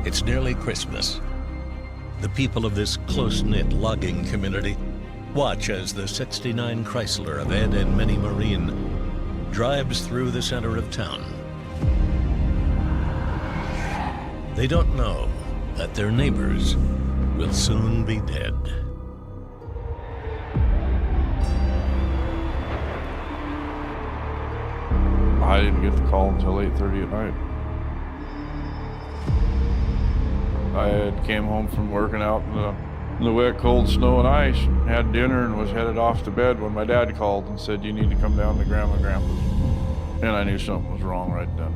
It's nearly Christmas. The people of this close-knit logging community watch as the '69 Chrysler of Ed and Minnie Marine drives through the center of town. They don't know that their neighbors will soon be dead. I didn't get the call until 8:30 at night. I had came home from working out in the wet, cold snow and ice, had dinner and was headed off to bed when my dad called and said, "You need to come down to Grandma and Grandpa's." And I knew something was wrong right then.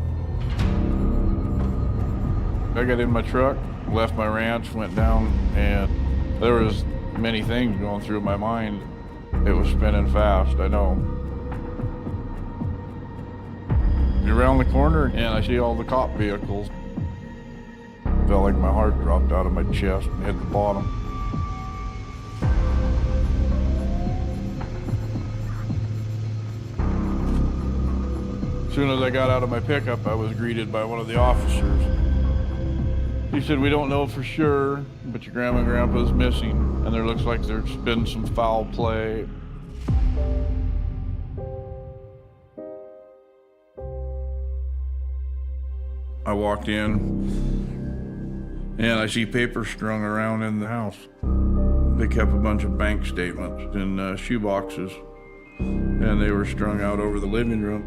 I got in my truck, left my ranch, went down, and there was many things going through my mind. It was spinning fast, I know. Around the corner, and I see all the cop vehicles. Felt like my heart dropped out of my chest and hit the bottom. As soon as I got out of my pickup, I was greeted by one of the officers. He said, "We don't know for sure, but your grandma and grandpa is missing, and there looks like there's been some foul play." I walked in, and I see papers strung around in the house. They kept a bunch of bank statements in shoe boxes, and they were strung out over the living room.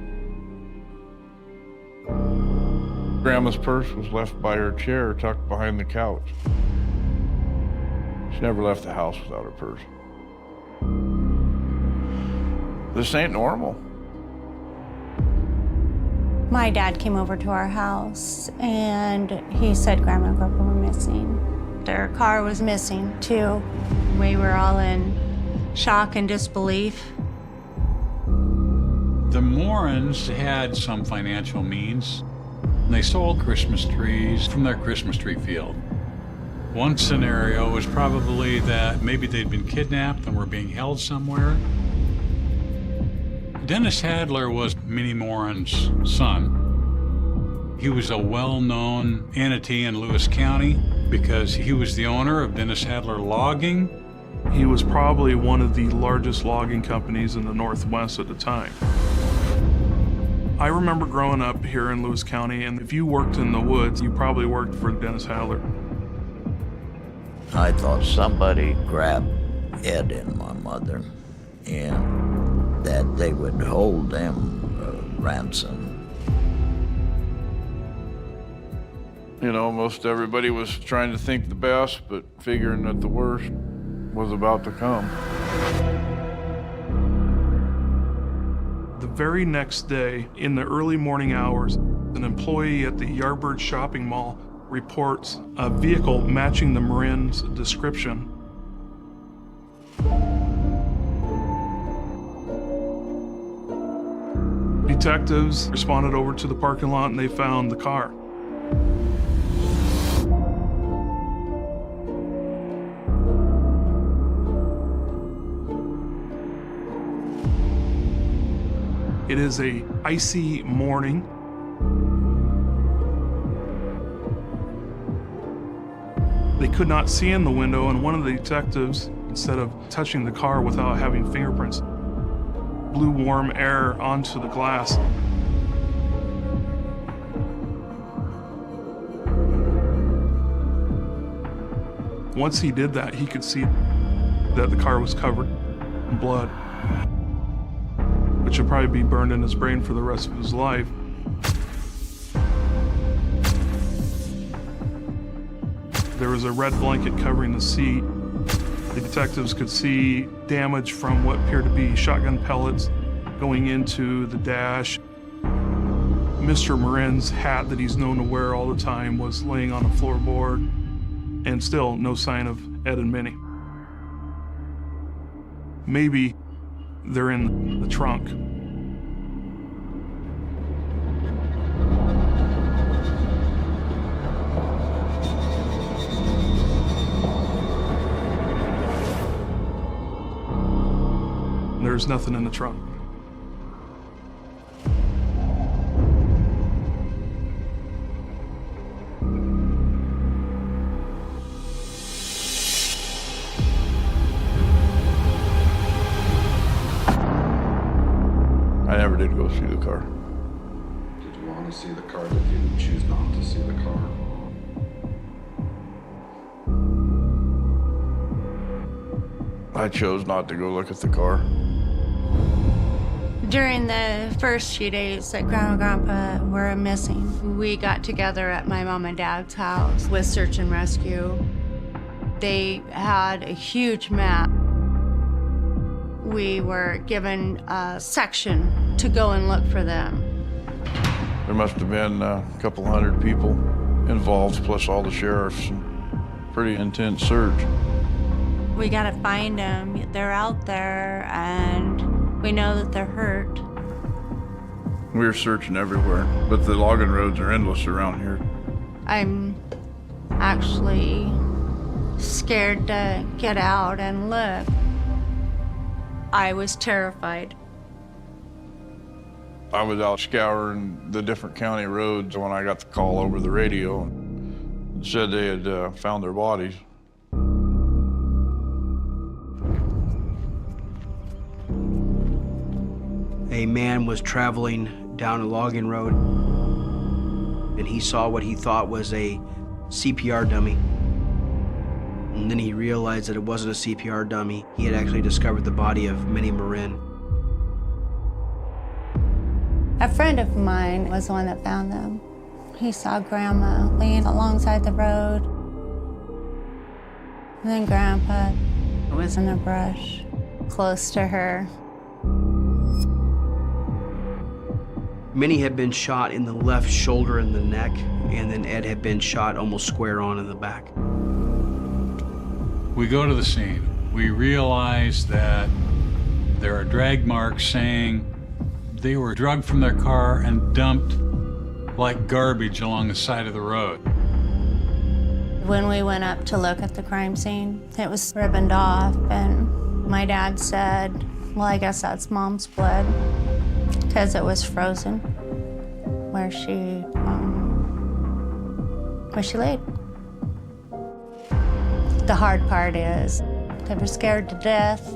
Grandma's purse was left by her chair tucked behind the couch. She never left the house without her purse. This ain't normal. My dad came over to our house and he said Grandma and Grandpa were missing. Their car was missing too. We were all in shock and disbelief. The Morans had some financial means. They sold Christmas trees from their Christmas tree field. One scenario was probably that maybe they'd been kidnapped and were being held somewhere. Dennis Hadler was Minnie Moran's son. He was a well-known entity in Lewis County because he was the owner of Dennis Hadler Logging. He was probably one of the largest logging companies in the Northwest at the time. I remember growing up here in Lewis County, and if you worked in the woods, you probably worked for Dennis Hadler. I thought somebody grabbed Ed and my mother, and that they would hold them ransom. You know, most everybody was trying to think the best, but figuring that the worst was about to come. The very next day, in the early morning hours, an employee at the Yardbird shopping mall reports a vehicle matching the Marin's description. Detectives responded over to the parking lot and they found the car. It is a icy morning. They could not see in the window, and one of the detectives, instead of touching the car without having fingerprints, blew warm air onto the glass. Once he did that, he could see that the car was covered in blood, which would probably be burned in his brain for the rest of his life. There was a red blanket covering the seat. The detectives could see damage from what appeared to be shotgun pellets going into the dash. Mr. Marin's hat that he's known to wear all the time was laying on a floorboard, and still no sign of Ed and Minnie. Maybe they're in the trunk. There's nothing in the trunk. I never did go see the car. Did you want to see the car? Did you choose not to see the car? I chose not to go look at the car. During the first few days that Grandma and Grandpa were missing, we got together at my mom and dad's house with search and rescue. They had a huge map. We were given a section to go and look for them. There must have been a couple hundred people involved, plus all the sheriffs. Pretty intense search. We gotta find them. They're out there, and we know that they're hurt. We were searching everywhere, but the logging roads are endless around here. I'm actually scared to get out and look. I was terrified. I was out scouring the different county roads when I got the call over the radio and said they had found their bodies. A man was traveling down a logging road, and he saw what he thought was a CPR dummy. And then he realized that it wasn't a CPR dummy. He had actually discovered the body of Minnie Marin. A friend of mine was the one that found them. He saw Grandma laying alongside the road. And then Grandpa was in the brush, close to her. Minnie had been shot in the left shoulder and the neck, and then Ed had been shot almost square on in the back. We go to the scene. We realize that there are drag marks saying they were drugged from their car and dumped like garbage along the side of the road. When we went up to look at the crime scene, it was ribboned off, and my dad said, well, I guess that's Mom's blood, because it was frozen where she laid. The hard part is they were scared to death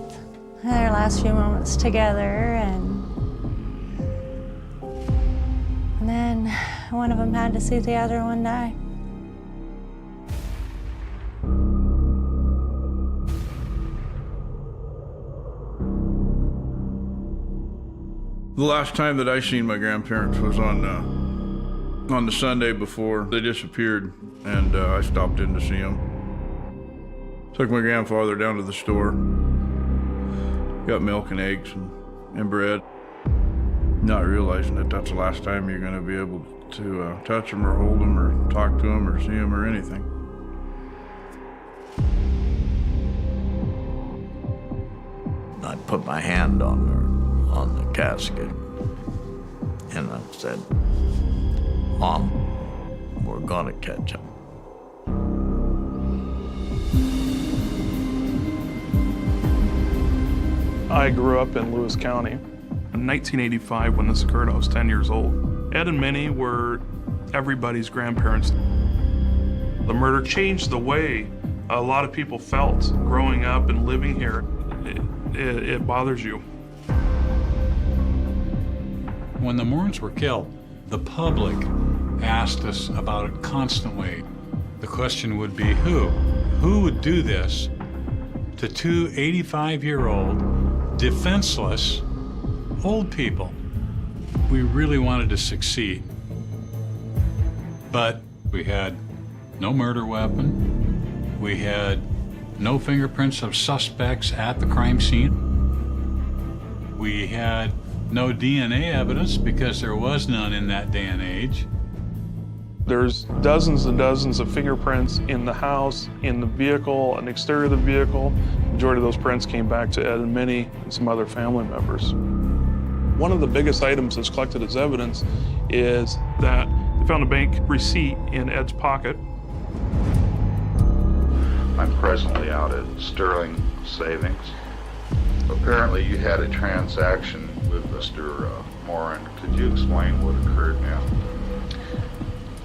in their last few moments together, and then one of them had to see the other one die. The last time that I seen my grandparents was on the Sunday before they disappeared, and I stopped in to see them. Took my grandfather down to the store, got milk and eggs and bread, not realizing that that's the last time you're going to be able to touch him or hold him or talk to him or see him or anything. I put my hand on the casket, and I said, Mom, we're gonna catch him. I grew up in Lewis County. In 1985, when this occurred, I was 10 years old. Ed and Minnie were everybody's grandparents. The murder changed the way a lot of people felt growing up and living here. It bothers you. When the Morins were killed, the public asked us about it constantly. The question would be, who? Who would do this to two 85-year-old, defenseless, old people? We really wanted to succeed. But we had no murder weapon. We had no fingerprints of suspects at the crime scene. We had no DNA evidence because there was none in that day and age. There's dozens and dozens of fingerprints in the house, in the vehicle, an exterior of the vehicle. The majority of those prints came back to Ed and Minnie and some other family members. One of the biggest items that's collected as evidence is that they found a bank receipt in Ed's pocket. I'm presently out at Sterling Savings. Apparently you had a transaction with Mr. Morin. Could you explain what occurred, ma'am?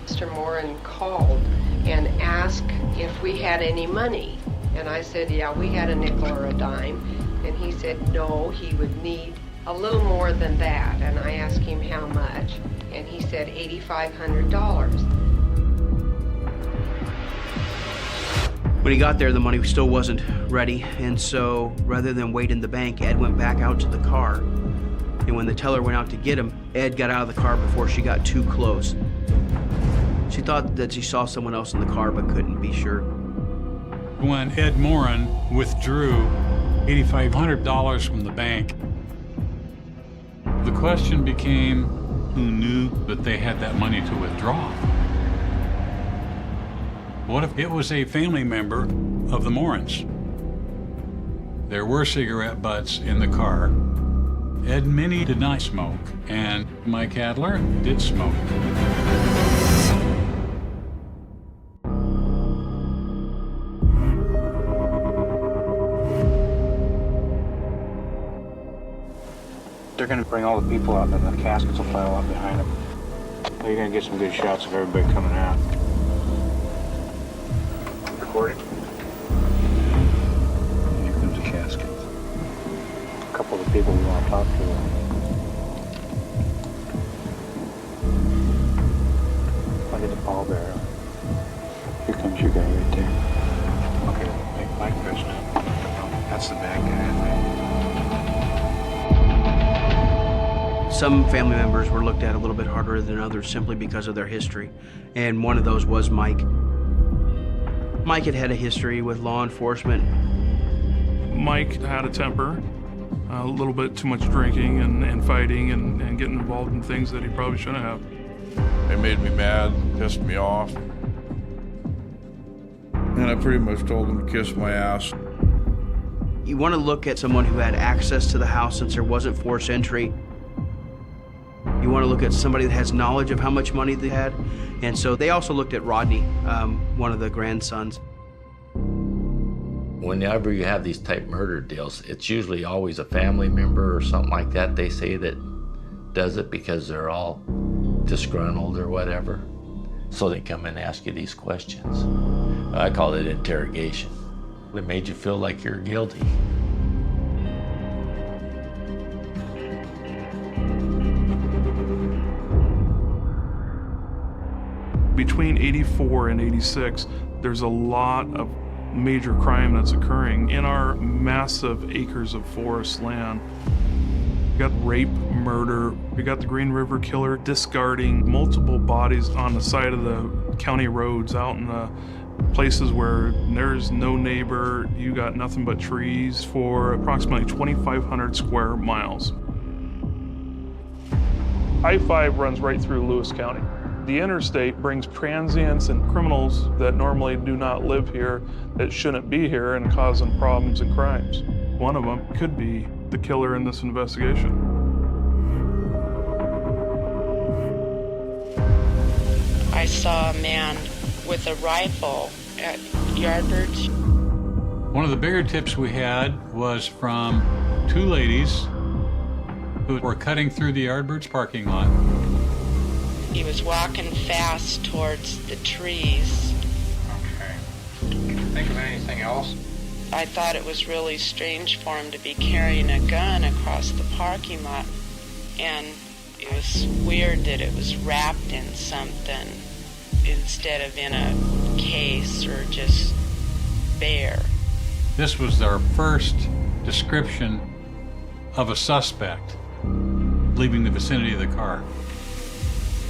Mr. Morin called and asked if we had any money. And I said, yeah, we had a nickel or a dime. And he said, no, he would need a little more than that. said $8,500. When he got there, the money still wasn't ready, and so rather than wait in the bank, Ed went back out to the car. And when the teller went out to get him, Ed got out of the car before she got too close. She thought that she saw someone else in the car, but couldn't be sure. When Ed Morin withdrew $8,500 from the bank, the question became, who knew that they had that money to withdraw? What if it was a family member of the Morins? There were cigarette butts in the car. Ed and Minnie did not smoke, and Mike Adler did smoke. They're going to bring all the people out, and then the caskets will pile up behind them. Well, you're going to get some good shots of everybody coming out. Recording. Here comes the casket. A couple of the people we want to talk to. Look at the pallbearer. Here comes your guy right there. Okay, make Mike President. That's the bad guy, I think. Some family members were looked at a little bit harder than others simply because of their history, and one of those was Mike. Mike had a history with law enforcement. Mike had a temper, a little bit too much drinking and fighting and getting involved in things that he probably shouldn't have. They made me mad, pissed me off. And I pretty much told them to kiss my ass. You want to look at someone who had access to the house since there wasn't forced entry. You want to look at somebody that has knowledge of how much money they had. And so they also looked at Rodney, one of the grandsons. Whenever you have these type murder deals, it's usually always a family member or something like that, they say, that does it because they're all disgruntled or whatever. So they come and ask you these questions. I call it interrogation. It made you feel like you're guilty. Between 84 and 86, there's a lot of major crime that's occurring in our massive acres of forest land. We got rape, murder, we got the Green River Killer discarding multiple bodies on the side of the county roads out in the places where there's no neighbor, you got nothing but trees for approximately 2,500 square miles. I-5 runs right through Lewis County. The interstate brings transients and criminals that normally do not live here, that shouldn't be here, and causing problems and crimes. One of them could be the killer in this investigation. I saw a man with a rifle at Yardbirds. One of the bigger tips we had was from two ladies who were cutting through the Yardbirds parking lot. He was walking fast towards the trees. Okay. Can you think of anything else? I thought it was really strange for him to be carrying a gun across the parking lot. And it was weird that it was wrapped in something instead of in a case or just bare. This was our first description of a suspect leaving the vicinity of the car.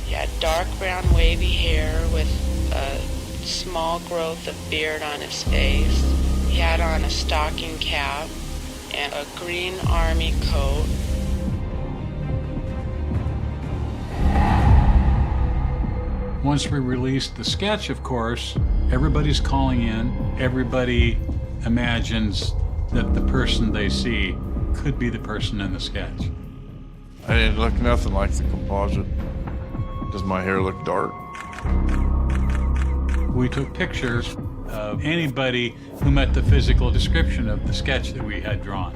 He had dark brown wavy hair with a small growth of beard on his face. He had on a stocking cap and a green army coat. Once we released the sketch, of course, everybody's calling in. Everybody imagines that the person they see could be the person in the sketch. I didn't look nothing like the composite. Does my hair look dark? We took pictures of anybody who met the physical description of the sketch that we had drawn.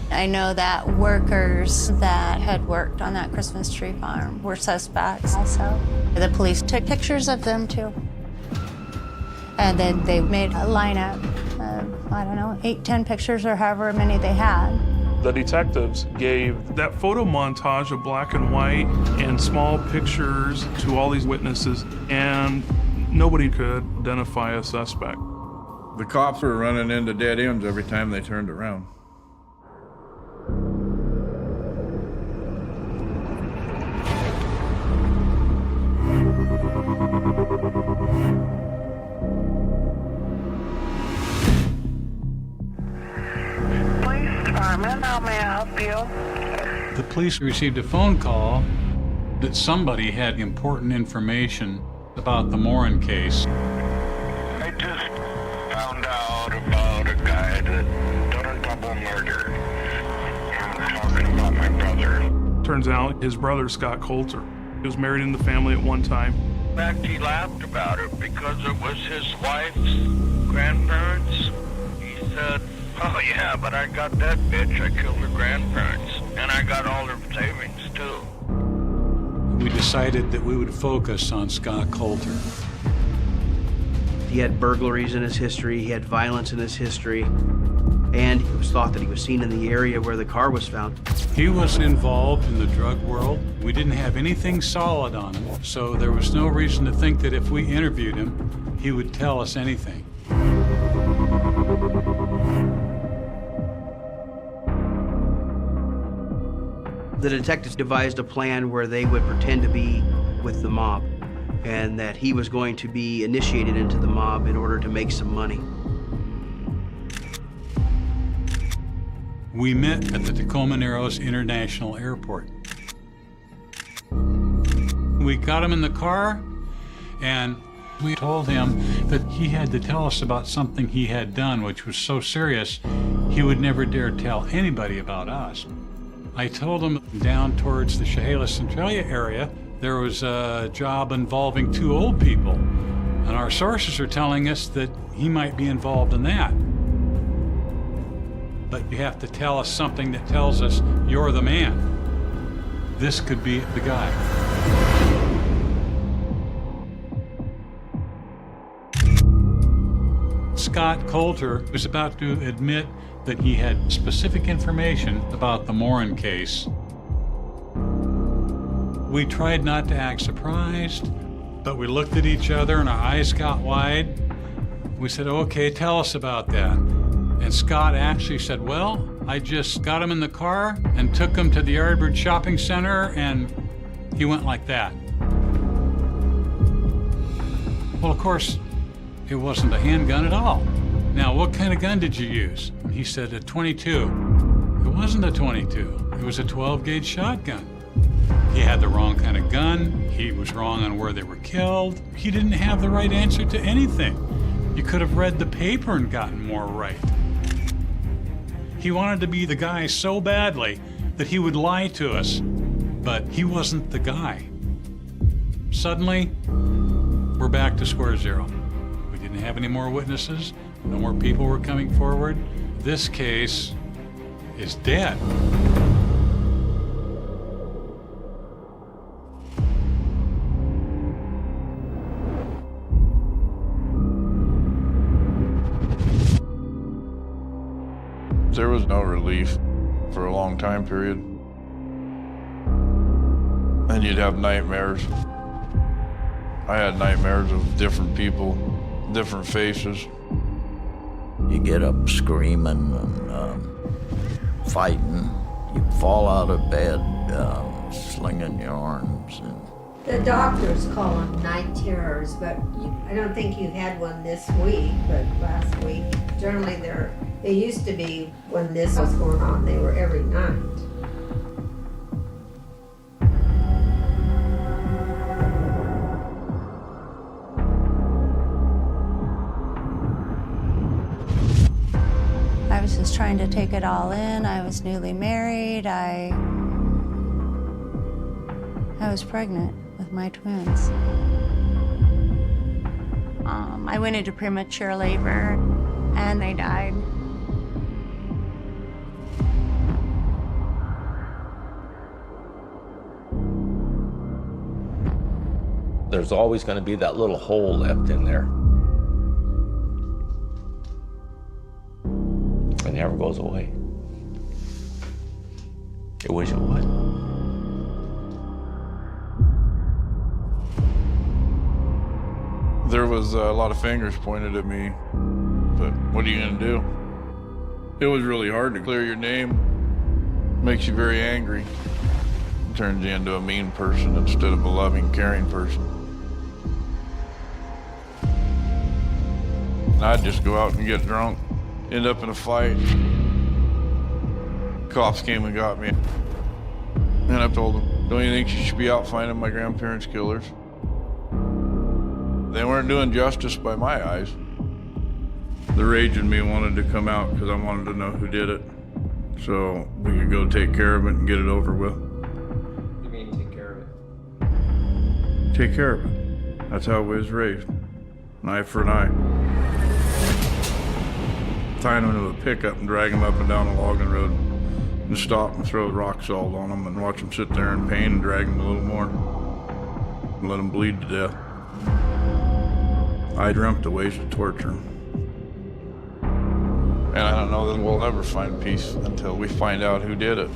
I know that workers that had worked on that Christmas tree farm were suspects also. The police took pictures of them too. And then they made a lineup of, I don't know, 8, 10 pictures or however many they had. The detectives gave that photo montage of black and white and small pictures to all these witnesses, and nobody could identify a suspect. The cops were running into dead ends every time they turned around. How may I help you? The police received a phone call that somebody had important information about the Morin case. I just found out about a guy that done a double murder. I'm talking about my brother. Turns out his brother, Scott Coulter, he was married in the family at one time. In fact, he laughed about it because it was his wife's grandparents. He said, "Oh yeah, but I got that bitch. I killed her grandparents. And I got all her savings, too." We decided that we would focus on Scott Coulter. He had burglaries in his history, he had violence in his history, and it was thought that he was seen in the area where the car was found. He was involved in the drug world. We didn't have anything solid on him, so there was no reason to think that if we interviewed him, he would tell us anything. The detectives devised a plan where they would pretend to be with the mob and that he was going to be initiated into the mob in order to make some money. We met at the Tacoma Narrows International Airport. We got him in the car, and we told him that he had to tell us about something he had done, which was so serious, he would never dare tell anybody about us. I told him down towards the Chehalis Centralia area, there was a job involving 2 old people, and our sources are telling us that he might be involved in that. But you have to tell us something that tells us you're the man. This could be the guy. Scott Coulter was about to admit that he had specific information about the Morin case. We tried not to act surprised, but we looked at each other and our eyes got wide. We said, "Okay, tell us about that." And Scott actually said, "Well, I just got him in the car and took him to the Yardbird Shopping Center," and he went like that. Well, of course, it wasn't a handgun at all. Now, what kind of gun did you use? He said a .22. It wasn't a .22. It was a 12-gauge shotgun. He had the wrong kind of gun. He was wrong on where they were killed. He didn't have the right answer to anything. You could have read the paper and gotten more right. He wanted to be the guy so badly that he would lie to us, but he wasn't the guy. Suddenly, we're back to square zero. We didn't have any more witnesses. No more people were coming forward. This case is dead. There was no relief for a long time period. And you'd have nightmares. I had nightmares of different people, different faces. You get up screaming and fighting. You fall out of bed, slinging your arms. And the doctors call them night terrors, but I don't think you had one this week, but last week. Generally, they used to be when this was going on, they were every night. I was just trying to take it all in. I was newly married. I was pregnant with my twins. I went into premature labor and they died. There's always going to be that little hole left in there. It never goes away. I wish it would. There was a lot of fingers pointed at me, but what are you gonna do? It was really hard to clear your name. Makes you very angry. It turns you into a mean person instead of a loving, caring person. I'd just go out and get drunk, end up in a fight. Cops came and got me. And I told them, don't you think you should be out finding my grandparents' killers? They weren't doing justice by my eyes. The rage in me wanted to come out because I wanted to know who did it. So we could go take care of it and get it over with. You mean take care of it? Take care of it. That's how we was raised. An eye for an eye. Tying them to a pickup and drag them up and down a logging road and stop and throw rock salt on them and watch them sit there in pain and drag them a little more and let them bleed to death. I dreamt the ways to torture them. And I don't know that we'll ever find peace until we find out who did it.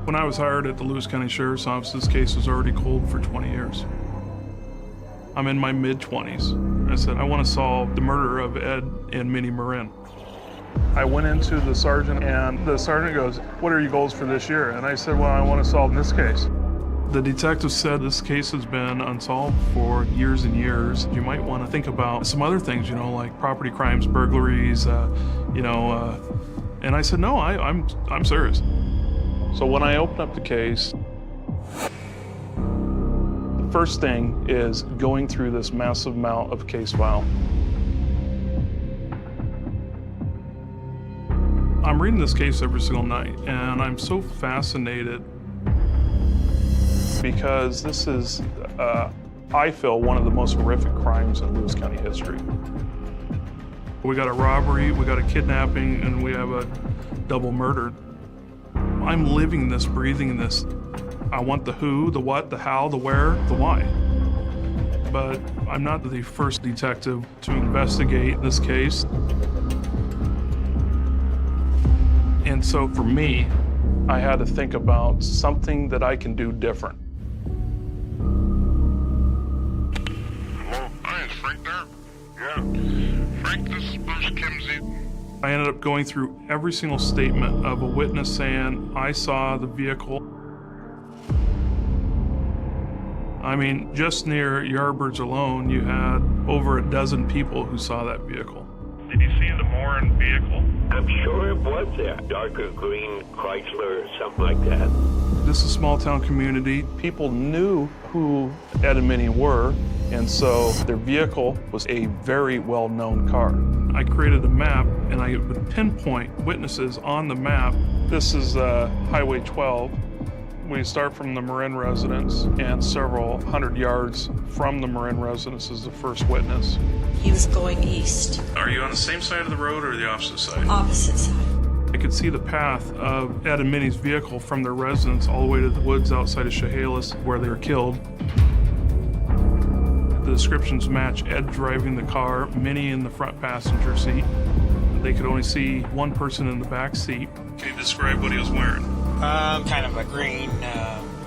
When I was hired at the Lewis County Sheriff's Office, this case was already cold for 20 years. I'm in my mid-20s. I said, I want to solve the murder of Ed and Minnie Marin. I went into the sergeant, and the sergeant goes, what are your goals for this year? And I said, well, I want to solve this case. The detective said this case has been unsolved for years and years. You might want to think about some other things, you know, like property crimes, burglaries, and I said, no, I'm serious. So when I opened up the case, the first thing is going through this massive amount of case file. I'm reading this case every single night, and I'm so fascinated because this is, I feel, one of the most horrific crimes in Lewis County history. We got a robbery, we got a kidnapping, and we have a double murder. I'm living this, breathing this. I want the who, the what, the how, the where, the why. But I'm not the first detective to investigate this case. And so for me, I had to think about something that I can do different. Hello, hi, is Frank there? Yeah. Frank, this is Bruce Kimsey. I ended up going through every single statement of a witness saying, I saw the vehicle. I mean, just near Yardbirds alone, you had over a dozen people who saw that vehicle. Did you see the Morin vehicle? I'm sure it was a darker green Chrysler or something like that. This is a small town community. People knew who Ed and Minnie were, and so their vehicle was a very well-known car. I created a map, and I would pinpoint witnesses on the map. This is Highway 12. We start from the Marin residence, and several hundred yards from the Marin residence is the first witness. He was going east. Are you on the same side of the road or the opposite side? Opposite side. I could see the path of Ed and Minnie's vehicle from their residence all the way to the woods outside of Chehalis where they were killed. The descriptions match Ed driving the car, Minnie in the front passenger seat. They could only see one person in the back seat. Can you describe what he was wearing? Kind of a green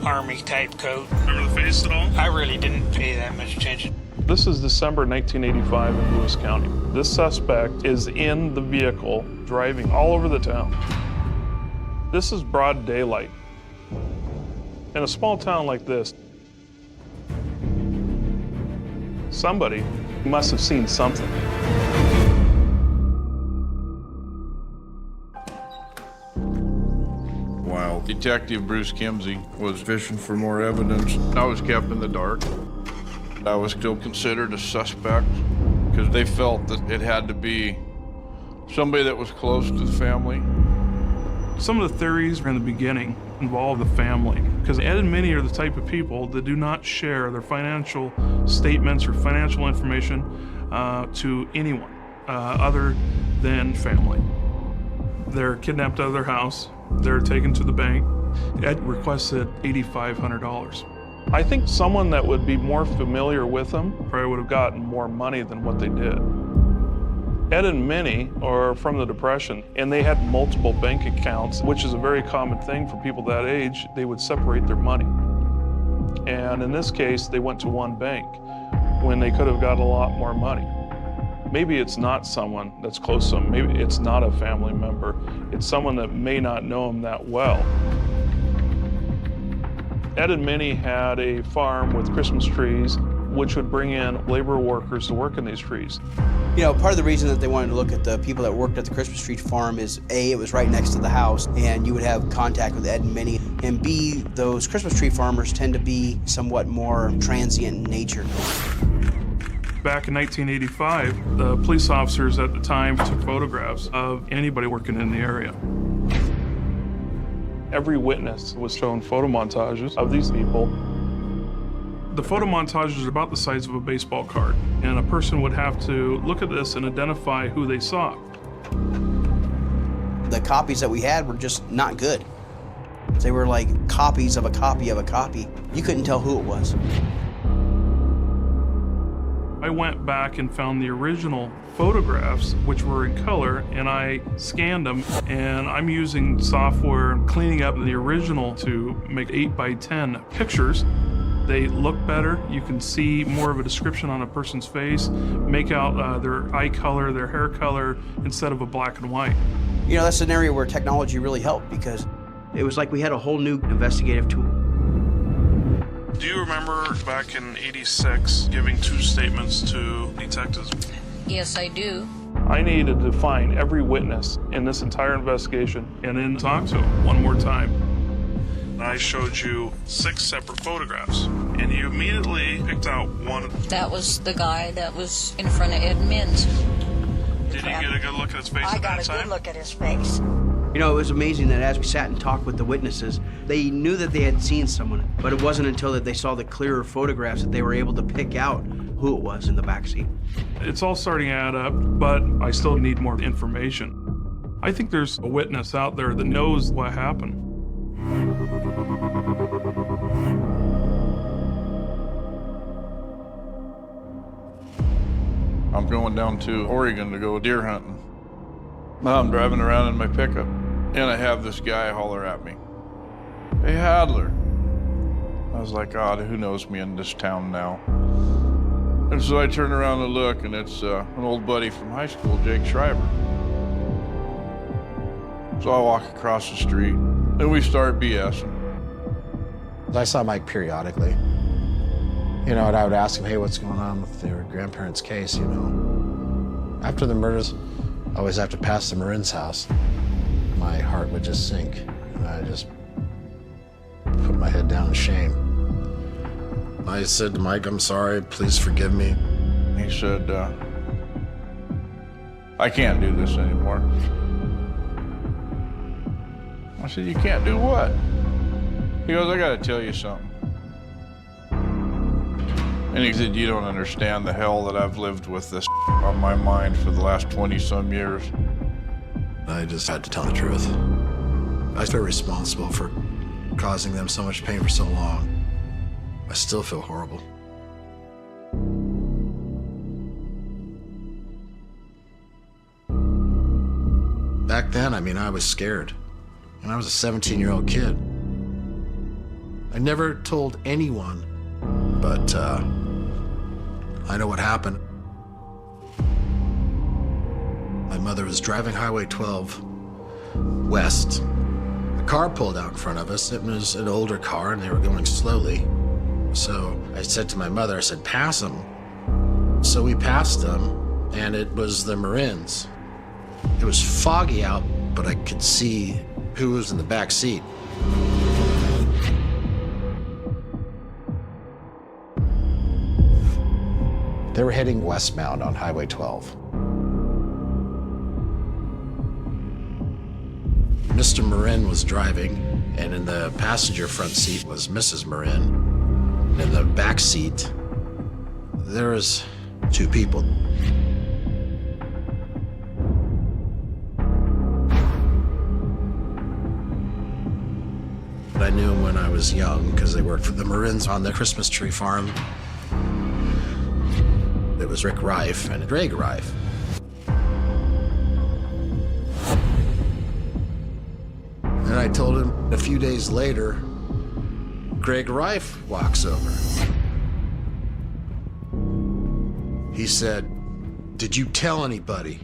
army type coat. Remember the face at all? I really didn't pay that much attention. This is December 1985 in Lewis County. This suspect is in the vehicle driving all over the town. This is broad daylight. In a small town like this, somebody must have seen something. While Detective Bruce Kimsey was fishing for more evidence, I was kept in the dark. I was still considered a suspect because they felt that it had to be somebody that was close to the family. Some of the theories in the beginning involve the family, because Ed and Minnie are the type of people that do not share their financial statements or financial information to anyone other than family. They're kidnapped out of their house. They're taken to the bank. Ed requested $8,500. I think someone that would be more familiar with them probably would have gotten more money than what they did. Ed and Minnie are from the Depression, and they had multiple bank accounts, which is a very common thing for people that age. They would separate their money. And in this case, they went to one bank when they could have got a lot more money. Maybe it's not someone that's close to them. Maybe it's not a family member. It's someone that may not know them that well. Ed and Minnie had a farm with Christmas trees, which would bring in labor workers to work in these trees. You know, part of the reason that they wanted to look at the people that worked at the Christmas tree farm is A, it was right next to the house, and you would have contact with Ed and Minnie, and B, those Christmas tree farmers tend to be somewhat more transient in nature. Back in 1985, the police officers at the time took photographs of anybody working in the area. Every witness was shown photo montages of these people. The photo montages are about the size of a baseball card, and a person would have to look at this and identify who they saw. The copies that we had were just not good. They were like copies of a copy of a copy. You couldn't tell who it was. I went back and found the original photographs, which were in color, and I scanned them, and I'm using software cleaning up the original to make 8x10 pictures. They look better. You can see more of a description on a person's face, make out their eye color, their hair color, instead of a black and white. You know, that's an area where technology really helped because it was like we had a whole new investigative tool. Do you remember back in '86 giving 2 statements to detectives? Yes, I do. I needed to find every witness in this entire investigation and then talk to them one more time. I showed you 6 separate photographs, and you immediately picked out one. That was the guy that was in front of Ed Minns. Did you get a good look at his face I at got that a time? good look at his face. You know, it was amazing that as we sat and talked with the witnesses, they knew that they had seen someone, but it wasn't until that they saw the clearer photographs that they were able to pick out who it was in the backseat. It's all starting to add up, but I still need more information. I think there's a witness out there that knows what happened. I'm going down to Oregon to go deer hunting. Now I'm driving around in my pickup, and I have this guy holler at me, "Hey, Hadler." I was like, God, who knows me in this town now? And so I turn around and look, and it's an old buddy from high school, Jake Schreiber. So I walk across the street, and we start BSing. I saw Mike periodically. You know, and I would ask him, hey, what's going on with their grandparents' case, you know? After the murders, I always have to pass the Marin's house. My heart would just sink, and I just put my head down in shame. I said to Mike, I'm sorry, please forgive me. He said, I can't do this anymore. I said, you can't do what? He goes, I gotta tell you something. And he said, you don't understand the hell that I've lived with this on my mind for the last 20-some years. I just had to tell the truth. I feel responsible for causing them so much pain for so long. I still feel horrible. Back then, I mean, I was scared. And I was a 17-year-old kid. I never told anyone, but I know what happened. My mother was driving Highway 12 west. A car pulled out in front of us. It was an older car, and they were going slowly. So I said to my mother, I said, pass them. So we passed them, and it was the Marins. It was foggy out, but I could see who was in the back seat. They were heading westbound on Highway 12. Mr. Marin was driving, and in the passenger front seat was Mrs. Marin. And in the back seat, there was 2 people. I knew him when I was young because they worked for the Marines on the Christmas tree farm. It was Rick Reif and Greg Reif. And I told him a few days later, Greg Reif walks over. He said, "Did you tell anybody?"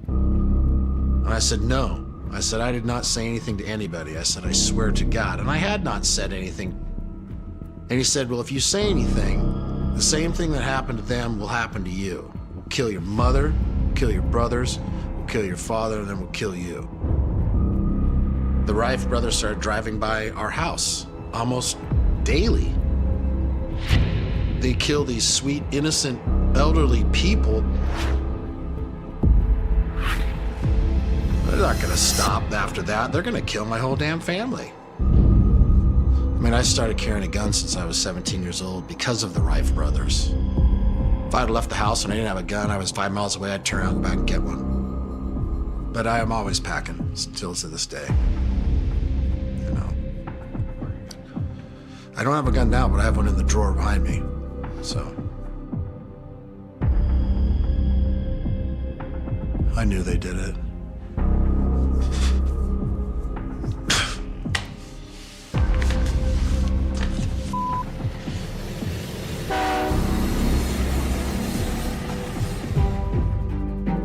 And I said, "No." I said, "I did not say anything to anybody." I said, "I swear to God." And I had not said anything. And he said, "Well, if you say anything, the same thing that happened to them will happen to you. We'll kill your mother, we'll kill your brothers, we'll kill your father, and then we'll kill you." The Reif brothers started driving by our house almost daily. They kill these sweet, innocent, elderly people. They're not gonna stop after that. They're gonna kill my whole damn family. I mean, I started carrying a gun since I was 17 years old because of the Reif brothers. If I had left the house and I didn't have a gun, I was 5 miles away, I'd turn around and go back and get one. But I am always packing, still to this day. You know. I don't have a gun now, but I have one in the drawer behind me, so. I knew they did it.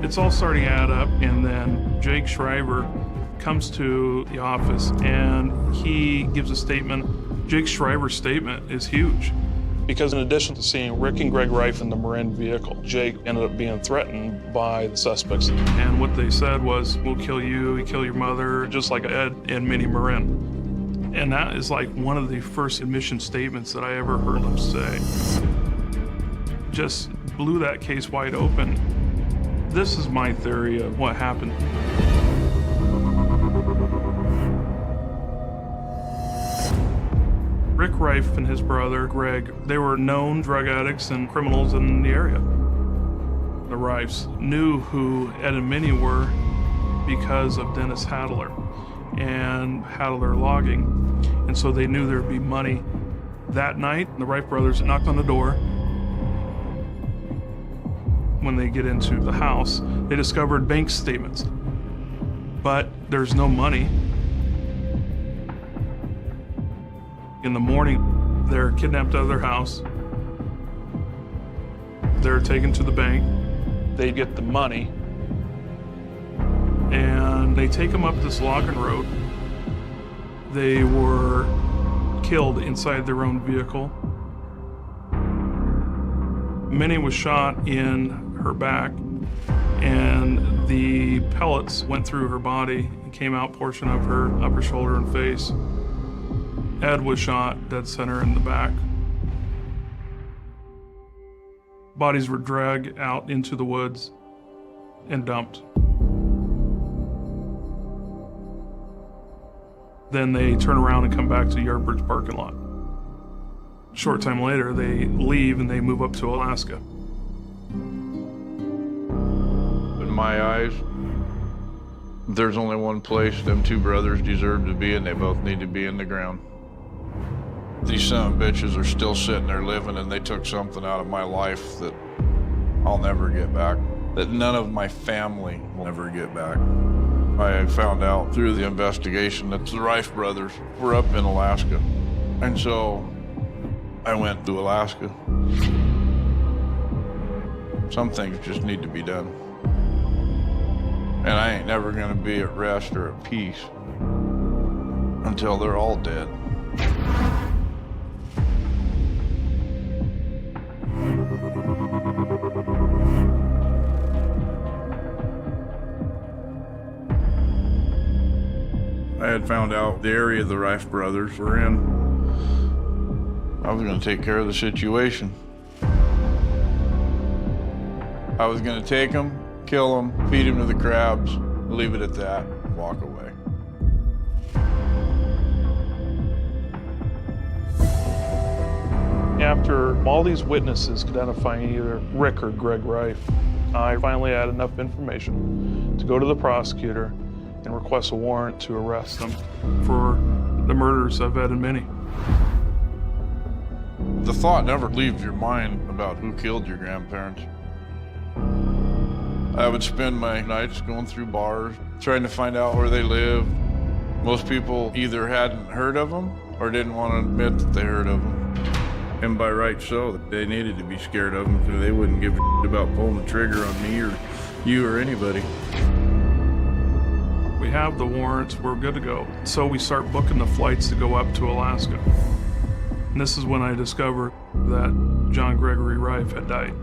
It's all starting to add up, and then Jake Shriver comes to the office and he gives a statement. Jake Shriver's statement is huge because in addition to seeing Rick and Greg Reif in the Marin vehicle, Jake ended up being threatened by the suspects. And what they said was, "We'll kill you, we kill your mother," just like Ed and Minnie Marin. And that is like one of the first admission statements that I ever heard them say. Just blew that case wide open. This is my theory of what happened. Rick Reif and his brother, Greg, they were known drug addicts and criminals in the area. The Reifs knew who Ed and Minnie were because of Dennis Hadler and Hadler Logging. And so they knew there'd be money. That night, the Reif brothers knocked on the door. When they get into the house, they discovered bank statements, but there's no money. In the morning, they're kidnapped out of their house. They're taken to the bank. They get the money, and they take them up this logging road. They were killed inside their own vehicle. Minnie was shot in her back, and the pellets went through her body and came out portion of her upper shoulder and face. Ed was shot dead center in the back. Bodies were dragged out into the woods and dumped. Then they turn around and come back to Yardbridge parking lot. A short time later, they leave and they move up to Alaska. In my eyes, there's only one place them two brothers deserve to be, and they both need to be in the ground. These son of bitches are still sitting there living, and they took something out of my life that I'll never get back, that none of my family will ever get back. I found out through the investigation that the Reif brothers were up in Alaska. And so I went to Alaska. Some things just need to be done. And I ain't never gonna be at rest or at peace until they're all dead. I had found out the area the Reif brothers were in. I was going to take care of the situation. I was going to take them, kill them, feed them to the crabs, leave it at that, and walk away. After all these witnesses identifying either Rick or Greg Reif, I finally had enough information to go to the prosecutor and request a warrant to arrest them for the murders of Ed and Minnie. The thought never leaves your mind about who killed your grandparents. I would spend my nights going through bars, trying to find out where they lived. Most people either hadn't heard of them or didn't want to admit that they heard of them. And by right so, they needed to be scared of them because they wouldn't give a shit about pulling the trigger on me or you or anybody. We have the warrants, we're good to go. So we start booking the flights to go up to Alaska. And this is when I discovered that John Gregory Rife had died.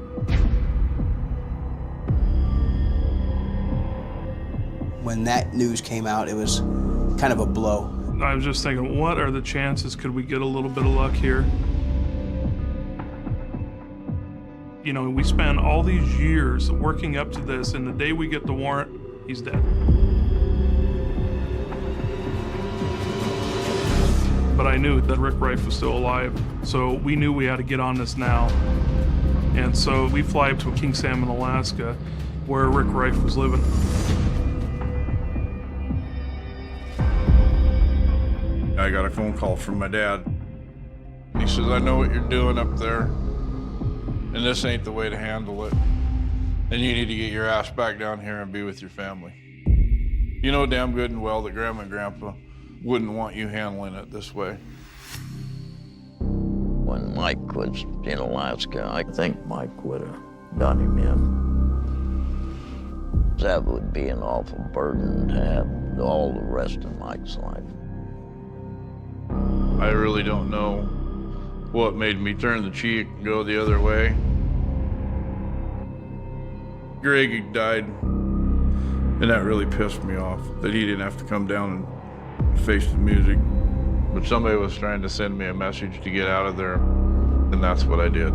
When that news came out, it was kind of a blow. I was just thinking, what are the chances? Could we get a little bit of luck here? You know, we spend all these years working up to this, and the day we get the warrant, he's dead. But I knew that Rick Rife was still alive, so we knew we had to get on this now. And so we fly up to King Salmon, Alaska, where Rick Rife was living. I got a phone call from my dad. He says, I know what you're doing up there, and this ain't the way to handle it. And you need to get your ass back down here and be with your family. You know damn good and well that Grandma and Grandpa wouldn't want you handling it this way. When Mike was in Alaska, I think Mike would have done him in. That would be an awful burden to have all the rest of Mike's life. I really don't know what made me turn the cheek and go the other way. Greg had died, and that really pissed me off, that he didn't have to come down and face the music. But somebody was trying to send me a message to get out of there, and that's what I did.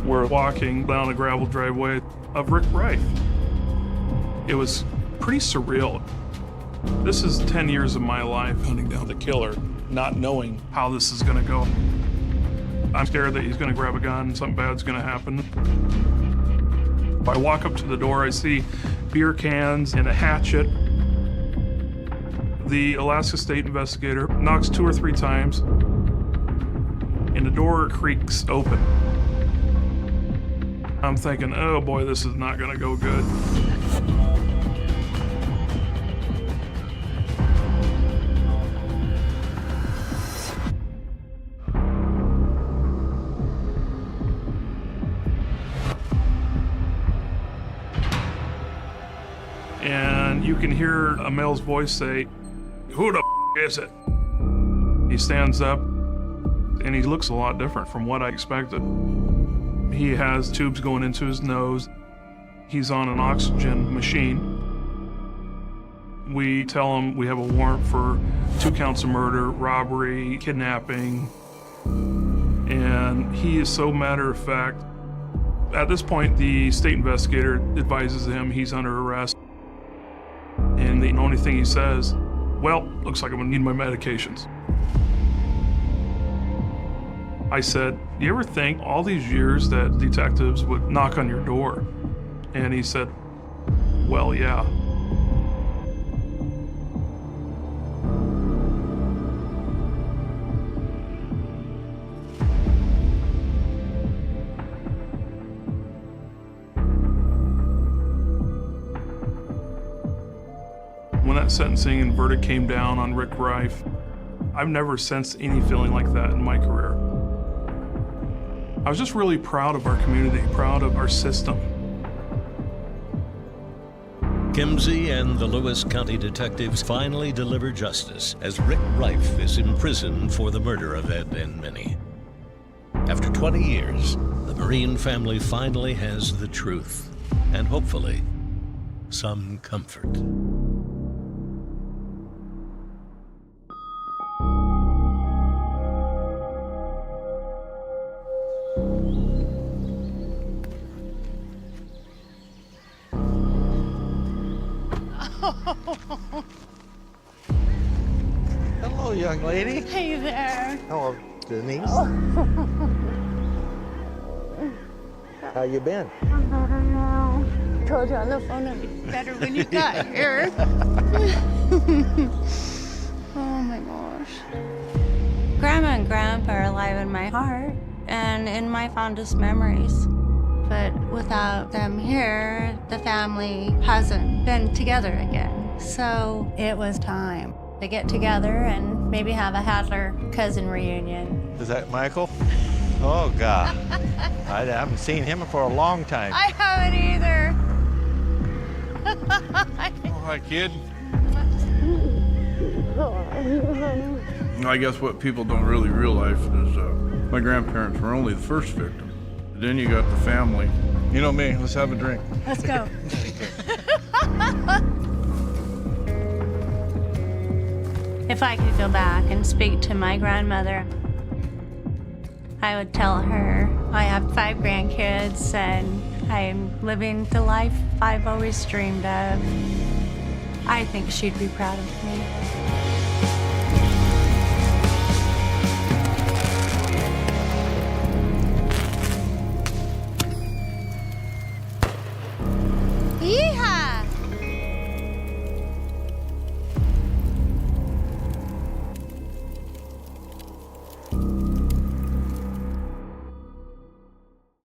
We're walking down a gravel driveway of Rick Rife. It was pretty surreal. This is 10 years of my life hunting down the killer, not knowing how this is gonna go. I'm scared that he's gonna grab a gun, something bad's gonna happen. I walk up to the door, I see beer cans and a hatchet. The Alaska State investigator knocks 2 or 3 times, and the door creaks open. I'm thinking, oh boy, this is not gonna go good. And you can hear a male's voice say, "Who the is it?" He stands up, and he looks a lot different from what I expected. He has tubes going into his nose. He's on an oxygen machine. We tell him we have a warrant for 2 counts of murder, robbery, kidnapping, and he is so matter of fact. At this point, the state investigator advises him he's under arrest. And the only thing he says, well, looks like I'm gonna need my medications. I said, you ever think all these years that detectives would knock on your door? And he said, well, yeah. When that sentencing and verdict came down on Rick Rife, I've never sensed any feeling like that in my career. I was just really proud of our community, proud of our system. Kimsey and the Lewis County detectives finally deliver justice as Rick Rife is imprisoned for the murder of Ed and Minnie. After 20 years, the Marine family finally has the truth and hopefully some comfort. Hello, young lady. Hey there. Hello, Denise. Oh. How you been? I'm better now. Told you on the phone it'd be better when you got here. Oh my gosh. Grandma and Grandpa are alive in my heart and in my fondest memories. But without them here, the family hasn't been together again. So it was time to get together and maybe have a Hadler cousin reunion. Is that Michael? Oh, God. I haven't seen him for a long time. I haven't either. Oh, hi, kid. I guess what people don't really realize is my grandparents were only the first victim. Then you got the family. You know me, let's have a drink. Let's go. If I could go back and speak to my grandmother, I would tell her I have 5 grandkids and I'm living the life I've always dreamed of. I think she'd be proud of me.